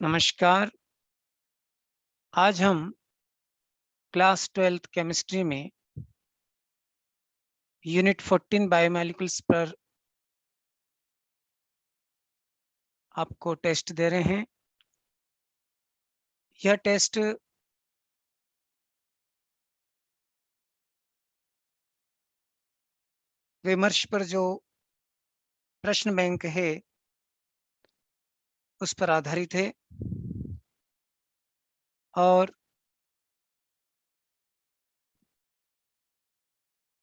नमस्कार। आज हम क्लास 12th केमिस्ट्री में यूनिट 14 बायोमोलिक्यूल्स पर आपको टेस्ट दे रहे हैं। यह टेस्ट विमर्श पर जो प्रश्न बैंक है उस पर आधारित है और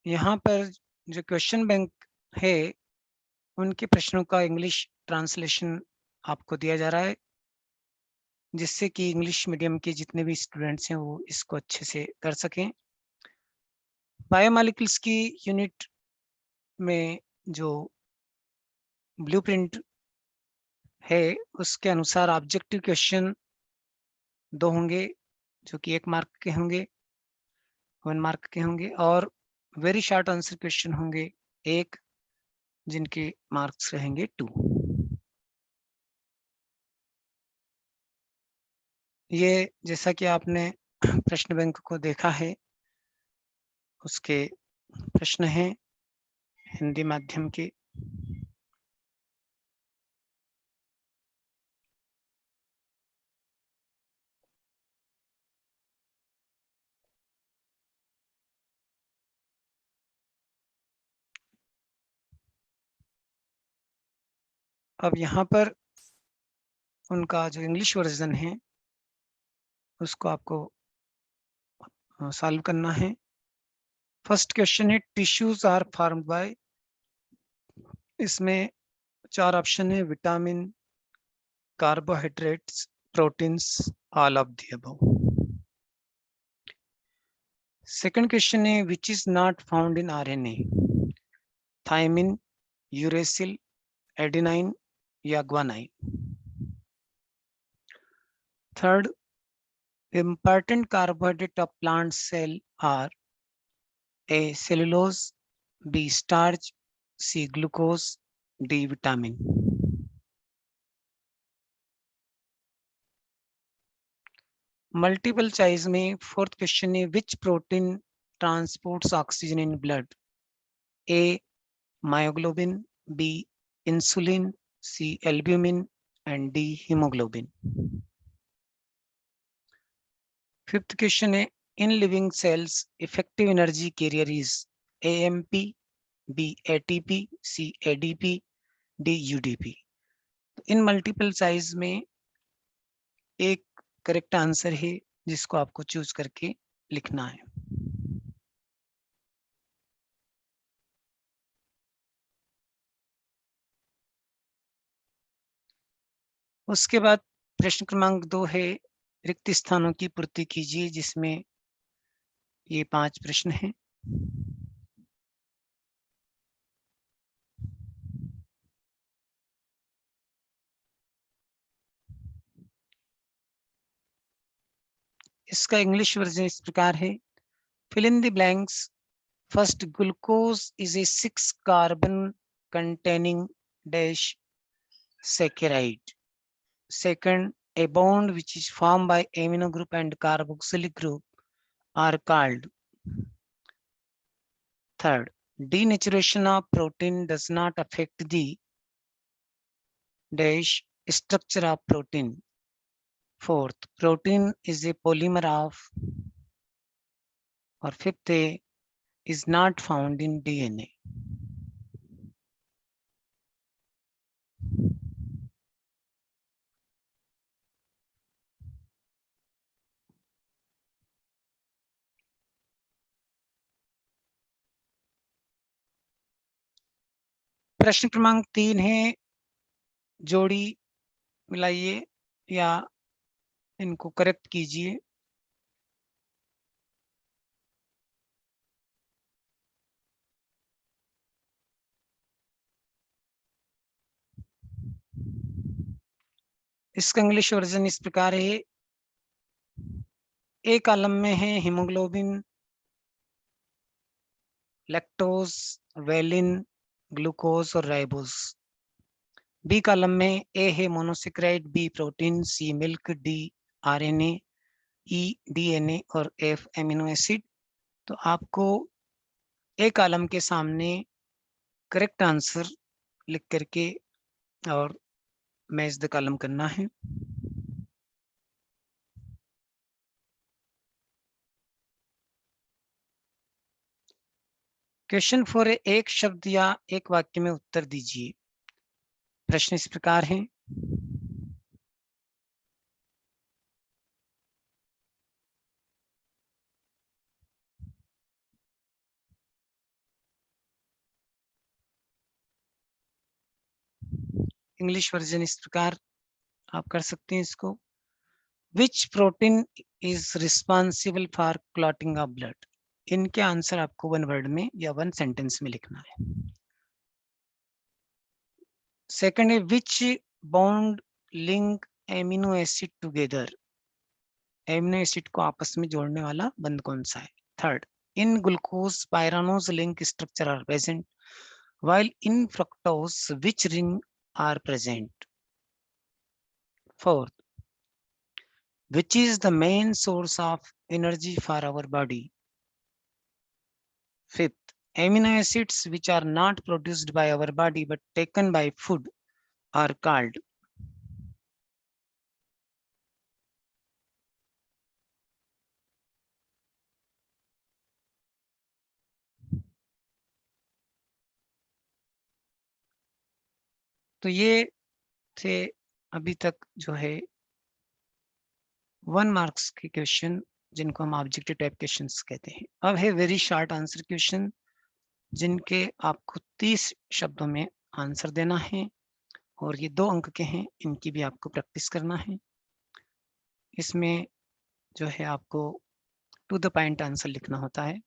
यहाँ पर जो क्वेश्चन बैंक है उनके प्रश्नों का इंग्लिश ट्रांसलेशन आपको दिया जा रहा है, जिससे कि इंग्लिश मीडियम के जितने भी स्टूडेंट्स हैं वो इसको अच्छे से कर सकें। बायोमोलिक्यूल्स की यूनिट में जो ब्लूप्रिंट है उसके अनुसार ऑब्जेक्टिव क्वेश्चन 2 होंगे जो कि 1 मार्क के होंगे, 1 मार्क के होंगे और वेरी शॉर्ट आंसर क्वेश्चन होंगे 1 जिनके मार्क्स रहेंगे 2। ये जैसा कि आपने प्रश्न बैंक को देखा है, उसके प्रश्न हैं हिंदी माध्यम के। अब यहाँ पर उनका जो इंग्लिश वर्जन है उसको आपको सॉल्व करना है। फर्स्ट क्वेश्चन है टिश्यूज आर फॉर्म्ड बाय, इसमें 4 ऑप्शन है vitamin, carbohydrates, proteins, all of the above. Second question है which is not found in RNA, thymine, uracil, adenine या guanine. Third, important carbohydrate of plant cell are A cellulose, B starch, C glucose, D vitamin. Multiple choice में fourth question है which protein transports oxygen in blood, A myoglobin, B insulin, C albumin and D haemoglobin. Fifth question है in living cells effective energy carrier is AMP, B ATP, C ADP, D UDP. In multiple choice में एक correct answer है जिसको आपको choose करके लिखना है। उसके बाद प्रश्न क्रमांक 2 है रिक्त स्थानों की पूर्ति कीजिए, जिसमें ये 5 प्रश्न हैं। इसका इंग्लिश वर्जन इस प्रकार है fill in the blanks. First, glucose is a 6 carbon containing dash saccharide. Second, a bond which is formed by amino group and carboxylic group are called. Third, denaturation of protein does not affect the dash structure of protein. Fourth, protein is a polymer of, or fifth, A is not found in DNA. प्रश्न क्रमांक 3 है जोड़ी मिलाइए या इनको correct कीजिए। इसका English version इस प्रकार है ए कॉलम में है हीमोग्लोबिन, लैक्टोज, वेलिन, ग्लूकोज और राइबोज। बी कॉलम में ए है मोनोसेक्राइड, बी प्रोटीन, सी मिल्क, डी आरएनए, ई डीएनए और एफ एमिनो एसिड। तो आपको ए कॉलम के सामने करेक्ट आंसर लिख करके और मैच द कॉलम करना है। क्वेश्चन 4 है, एक शब्द या एक वाक्य में उत्तर दीजिए। प्रश्न इस प्रकार है, इंग्लिश वर्जन इस प्रकार आप कर सकते हैं इसको। Which protein is responsible for clotting of blood. इनके आंसर आपको वन वर्ड में या वन सेंटेंस में लिखना है। सेकंड है, which bond link amino acid together. Amino acid को आपस में जोड़ने वाला बंध कौन सा है। Third, in glucose pyranose link structure are present while in fructose which ring are present. Fourth, which is the main source of energy for our body. Fifth, amino acids which are not produced by our body but taken by food are called. तो ये थे अभी तक जो है 1 marks के question, जिनको हम ऑब्जेक्टिव टाइप क्वेश्चंस कहते हैं। अब है वेरी शॉर्ट आंसर क्वेश्चन, जिनके आपको 30 शब्दों में आंसर देना है और ये 2 अंक के हैं, इनकी भी आपको प्रैक्टिस करना है। इसमें जो है आपको टू द पॉइंट आंसर लिखना होता है।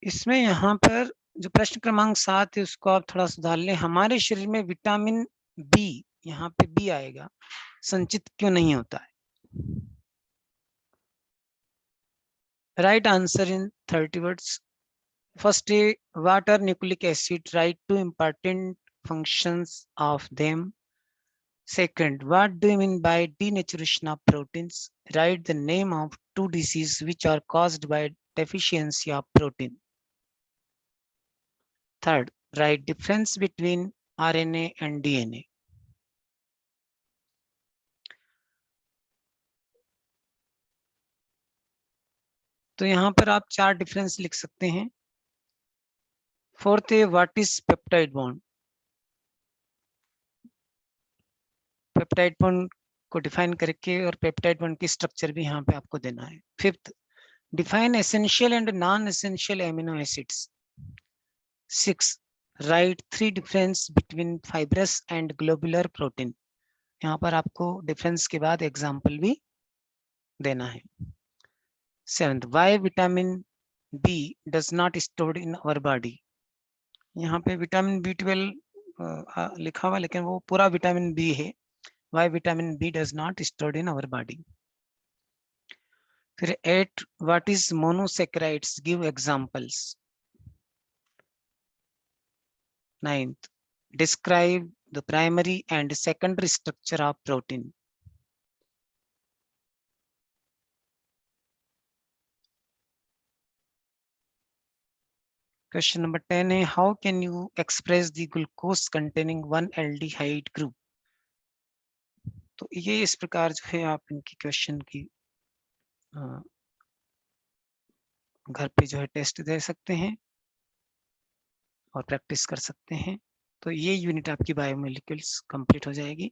इसमें यहाँ पर जो प्रश्न क्रमांक 7 है उसको आप थोड़ा सुधार लें। हमारे शरीर में विटामिन बी, यहाँ पे बी आएगा, संचित क्यों नहीं होता है। Write answer in 30 words. First है, what are nucleic acid, write two important functions of them. Second, what do you mean by denaturation of proteins? Write the name of 2 diseases which are caused by deficiency of protein. Third, write difference between RNA and DNA. तो यहाँ पर आप 4 difference लिख सकते हैं। Fourth है, what is peptide bond. Peptide bond को define करके और पेप्टाइड बॉन्ड की स्ट्रक्चर भी यहाँ पे आपको देना है। Fifth, define essential and non essential amino acids. Six, right 3 difference between fibrous and globular protein. यहाँ पर आपको डिफरेंस के बाद एग्जाम्पल भी देना है। Seventh, why vitamin B does not stored in our body. यहाँ पे विटामिन B12 लिखा हुआ, लेकिन वो पूरा विटामिन बी है। Why vitamin B does not stored in our body. फिर 8, what is monosaccharides, give examples. 9th, describe the primary and secondary structure of protein. Question number 10 है, how can you express the glucose containing 1 aldehyde group? तो ये इस प्रकार जो है आप इनकी क्वेश्चन की घर पे जो है टेस्ट दे सकते हैं और प्रैक्टिस कर सकते हैं। तो ये यूनिट आपकी बायोमोलिक्यूल्स कंप्लीट हो जाएगी।